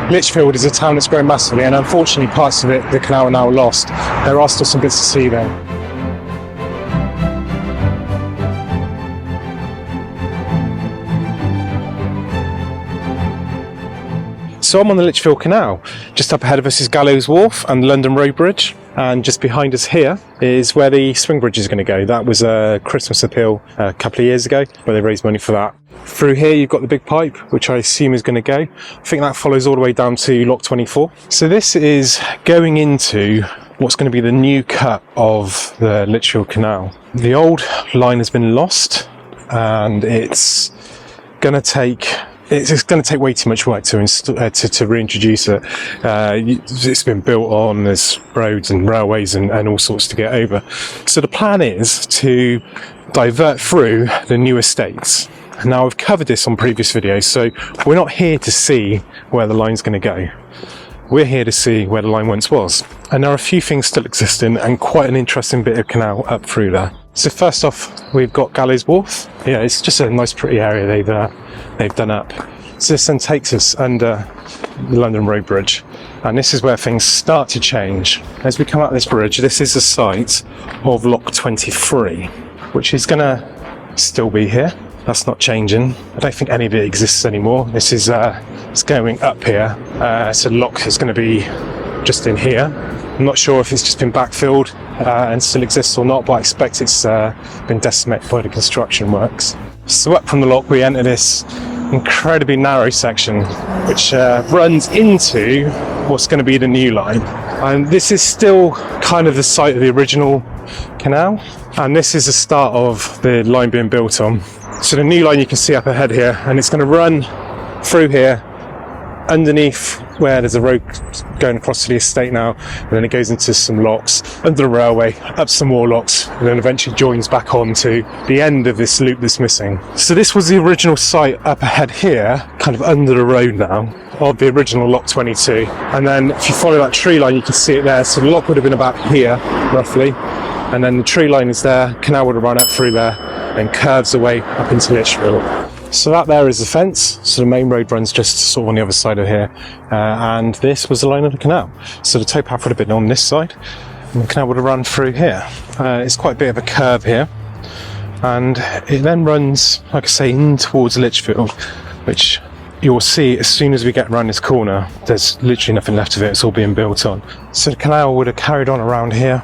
Lichfield is a town that's grown massively, and unfortunately parts of it, the canal, are now lost. There are still some bits to see there. So I'm on the Lichfield Canal. Just up ahead of us is Gallows Wharf and the London Road Bridge, and just behind us here is where the swing bridge is going to go. That was a Christmas appeal a couple of years ago where they raised money for that. Through here you've got the big pipe, which I assume is going to go. I think that follows all the way down to Lock 24. So this is going into what's going to be the new cut of the Lichfield Canal. The old line has been lost, and it's going to take way too much work to reintroduce it. It's been built on, there's roads and railways and all sorts to get over. So the plan is to divert through the new estates. Now, I've covered this on previous videos, so we're not here to see where the line's going to go. We're here to see where the line once was. And there are a few things still existing and quite an interesting bit of canal up through there. So first off, we've got Gallows Wharf. Yeah, it's just a nice pretty area they've done up. So this then takes us under the London Road Bridge, and this is where things start to change. As we come up this bridge, this is the site of Lock 23, which is going to still be here. That's not changing. I don't think any of it exists anymore. This is it's going up here, so lock is going to be just in here. I'm not sure if it's just been backfilled and still exists or not, but I expect it's been decimated by the construction works. So up from the lock we enter this incredibly narrow section which runs into what's going to be the new line. And this is still kind of the site of the original canal, and this is the start of the line being built on. So the new line you can see up ahead here, and it's going to run through here underneath where there's a road going across to the estate now, and then it goes into some locks under the railway, up some more locks, and then eventually joins back on to the end of this loop that's missing. So this was the original site up ahead here, kind of under the road now, of the original Lock 22. And then if you follow that tree line you can see it there, so the lock would have been about here roughly, and then the tree line is there, canal would have run up through there and curves away up into Lichfield. So that there is the fence, so the main road runs just sort of on the other side of here, and this was the line of the canal. So the towpath would have been on this side, and the canal would have run through here. It's quite a bit of a curve here, and it then runs, like I say, in towards Lichfield, which you'll see as soon as we get around this corner, there's literally nothing left of it, it's all being built on. So the canal would have carried on around here,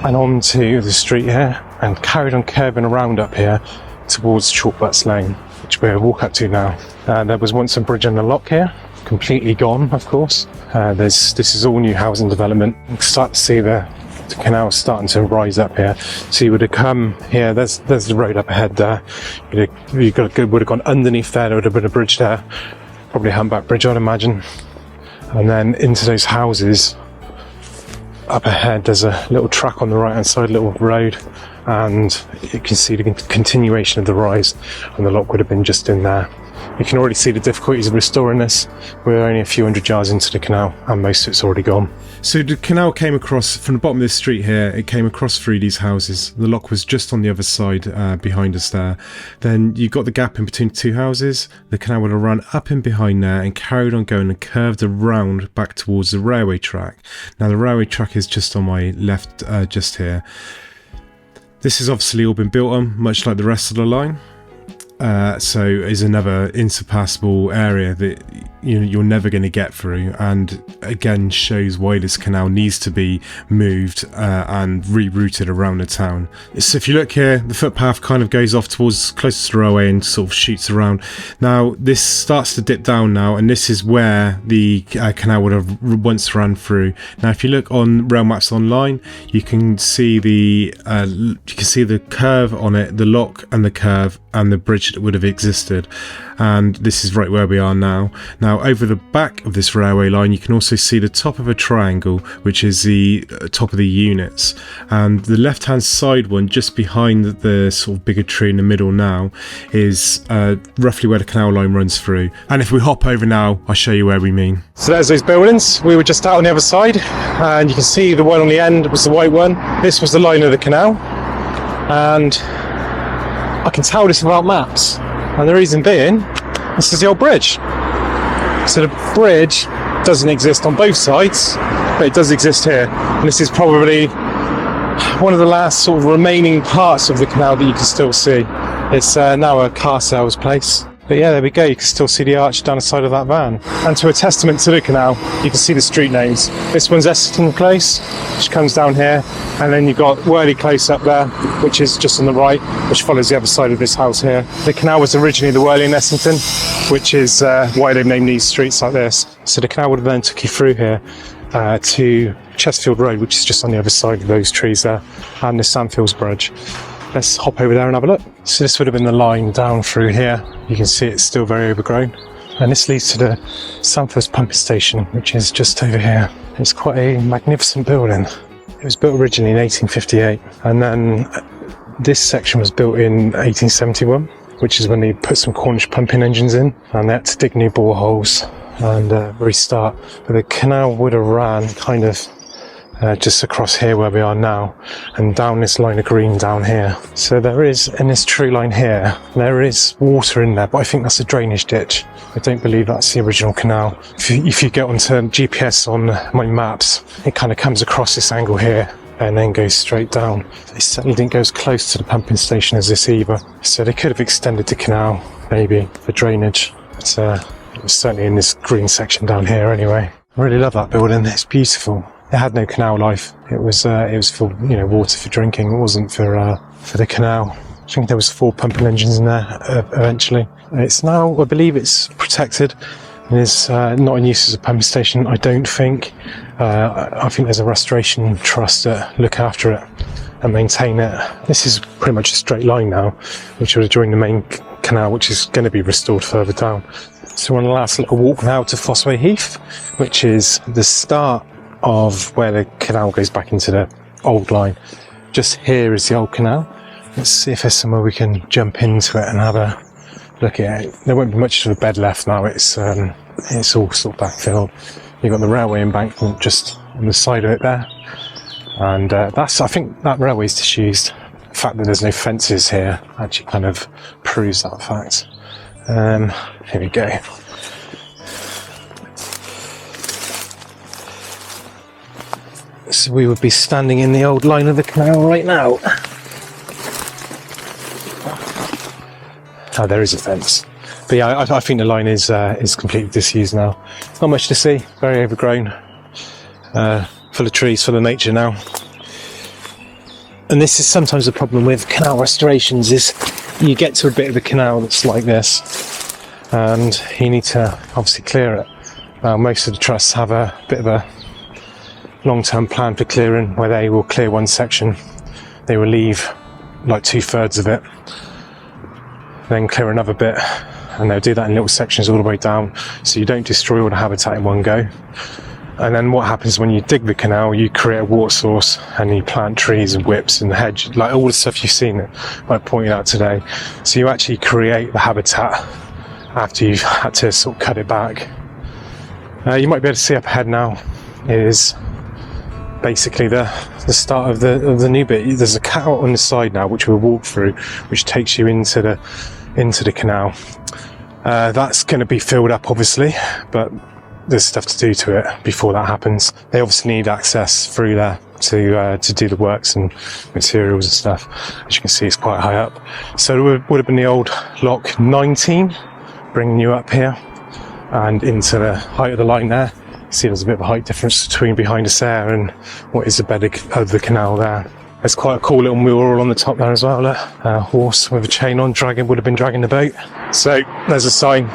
and onto the street here, and carried on curving around up here towards Chalkbutts Lane, which we'll walk up to now. There was once a bridge and a lock here, completely gone of course. This is all new housing development. You can start to see the canal starting to rise up here. So you would have come here, there's the road up ahead there. You would have gone underneath there would have been a bridge there, probably a humpback bridge I'd imagine. And then into those houses up ahead there's a little track on the right hand side, little road, and you can see the continuation of the rise, and the lock would have been just in there. You can already see the difficulties of restoring this. We're only a few hundred yards into the canal and most of it's already gone. So the canal came across from the bottom of this street here, it came across through these houses. The lock was just on the other side behind us there. Then you got the gap in between the two houses. The canal would have run up in behind there and carried on going and curved around back towards the railway track. Now the railway track is just on my left, just here. This has obviously all been built on, much like the rest of the line. So is another insurpassable area that you're never going to get through, and again shows why this canal needs to be moved and rerouted around the town. So if you look here, the footpath kind of goes off towards close to the railway and sort of shoots around. Now this starts to dip down now, and this is where the canal would have once run through. Now if you look on rail maps online, you can see the curve on it, the lock and the curve and the bridge that would have existed, and this is right where we are now. Now over the back of this railway line you can also see the top of a triangle, which is the top of the units, and the left hand side one just behind the sort of bigger tree in the middle now is roughly where the canal line runs through. And if we hop over now, I'll show you where we mean. So there's those buildings. We were just out on the other side, and you can see the one on the end was the white one. This was the line of the canal, and I can tell this without maps, and the reason being, this is the old bridge. So the bridge doesn't exist on both sides, but it does exist here. And this is probably one of the last sort of remaining parts of the canal that you can still see. It's now a car sales place. But yeah, there we go, you can still see the arch down the side of that van. And to a testament to the canal, you can see the street names. This one's Essington Close, which comes down here, and then you've got Wirley Close up there, which is just on the right, which follows the other side of this house here. The canal was originally the Wirley and Essington, which is why they've named these streets like this. So the canal would have then took you through here to Chesterfield Road, which is just on the other side of those trees there, and the Sandfields Bridge. Let's hop over there and have a look. So this would have been the line down through here. You can see it's still very overgrown. And this leads to the Sandfields pumping station, which is just over here. It's quite a magnificent building. It was built originally in 1858. And then this section was built in 1871, which is when they put some Cornish pumping engines in. And they had to dig new boreholes and restart. But the canal would have ran kind of just across here where we are now, and down this line of green down here. So there is, in this tree line here, there is water in there, but I think that's a drainage ditch. I don't believe that's the original canal. If you get onto GPS on my maps, it kind of comes across this angle here and then goes straight down. It certainly didn't go as close to the pumping station as this either. So they could have extended the canal, maybe, for drainage. But it was certainly in this green section down here anyway. I really love that building, it's beautiful. It had no canal life. It was for water for drinking. It wasn't for the canal. I think there was 4 pumping engines in there eventually. It's now, I believe, it's protected and is not in use as a pumping station. I don't think. I think there's a restoration trust that look after it and maintain it. This is pretty much a straight line now, which would have joined the main canal, which is going to be restored further down. So we're on the last little walk now to Fosseway Heath, which is the start of where the canal goes back into the old line. Just here is the old canal. Let's see if there's somewhere we can jump into it and have a look at it. There won't be much of a bed left now. It's all sort of backfilled. You've got the railway embankment just on the side of it there, and I think that railway's disused. The fact that there's no fences here actually kind of proves that fact. Here we go. So we would be standing in the old line of the canal right now. Oh, there is a fence. But yeah, I think the line is completely disused now. Not much to see, very overgrown. Full of trees, full of nature now. And this is sometimes the problem with canal restorations, is you get to a bit of the canal that's like this, and you need to obviously clear it. Now, most of the trusts have a bit of a long-term plan for clearing, where they will clear one section, they will leave like 2/3 of it, then clear another bit, and they'll do that in little sections all the way down, so you don't destroy all the habitat in one go. And then what happens when you dig the canal, you create a water source and you plant trees and whips and hedge, like all the stuff you've seen I pointed out today. So you actually create the habitat after you've had to sort of cut it back. You might be able to see up ahead now is basically the start of the new bit. There's a cutout on the side now which we'll walk through, which takes you into the canal. That's going to be filled up obviously, but there's stuff to do to it before that happens. They obviously need access through there to do the works and materials and stuff. As you can see, it's quite high up. So it would have been the old lock 19 bringing you up here and into the height of the line there. See, there's a bit of a height difference between behind us there and what is the bed of the canal there. There's quite a cool little mural on the top there as well. A horse with a chain on would have been dragging the boat. So there's a sign.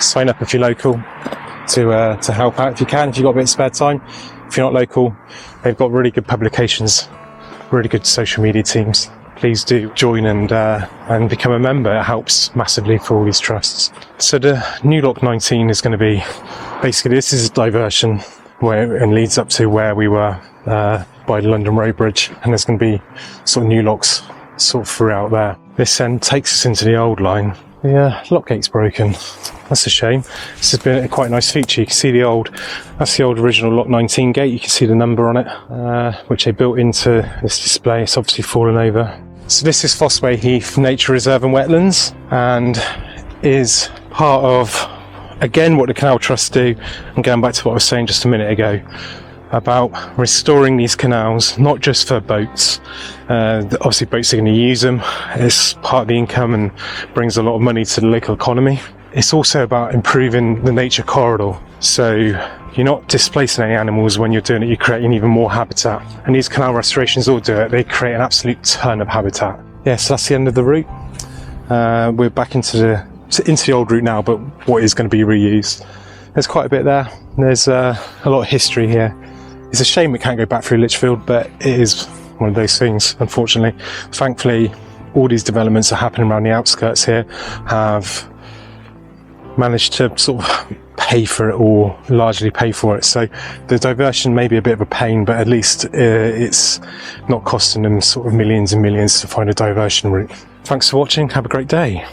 Sign up if you're local to help out if you can, if you've got a bit of spare time. If you're not local, they've got really good publications, really good social media teams. Please do join and become a member. It helps massively for all these trusts. So the new lock 19 is going to be, basically this is a diversion and leads up to where we were by the London Road Bridge, and there's going to be sort of new locks sort of throughout there. This then takes us into the old line. The lock gate's broken. That's a shame. This has been quite a nice feature. You can see that's the old original lock 19 gate. You can see the number on it, which they built into this display. It's obviously fallen over. So this is Fosseway Heath Nature Reserve and Wetlands, and is part of Again, what the Canal Trust do, and going back to what I was saying just a minute ago, about restoring these canals, not just for boats. Obviously boats are going to use them, it's part of the income and brings a lot of money to the local economy. It's also about improving the nature corridor, so you're not displacing any animals when you're doing it, you're creating even more habitat, and these canal restorations all do it. They create an absolute ton of habitat. Yeah, so that's the end of the route. We're back into the old route now, but what is going to be reused. There's quite a bit there. There's a lot of history here. It's a shame we can't go back through Lichfield, but it is one of those things, unfortunately. Thankfully, all these developments that are happening around the outskirts here have managed to sort of pay for it, or largely pay for it. So the diversion may be a bit of a pain, but at least it's not costing them sort of millions and millions to find a diversion route. Thanks for watching. Have a great day.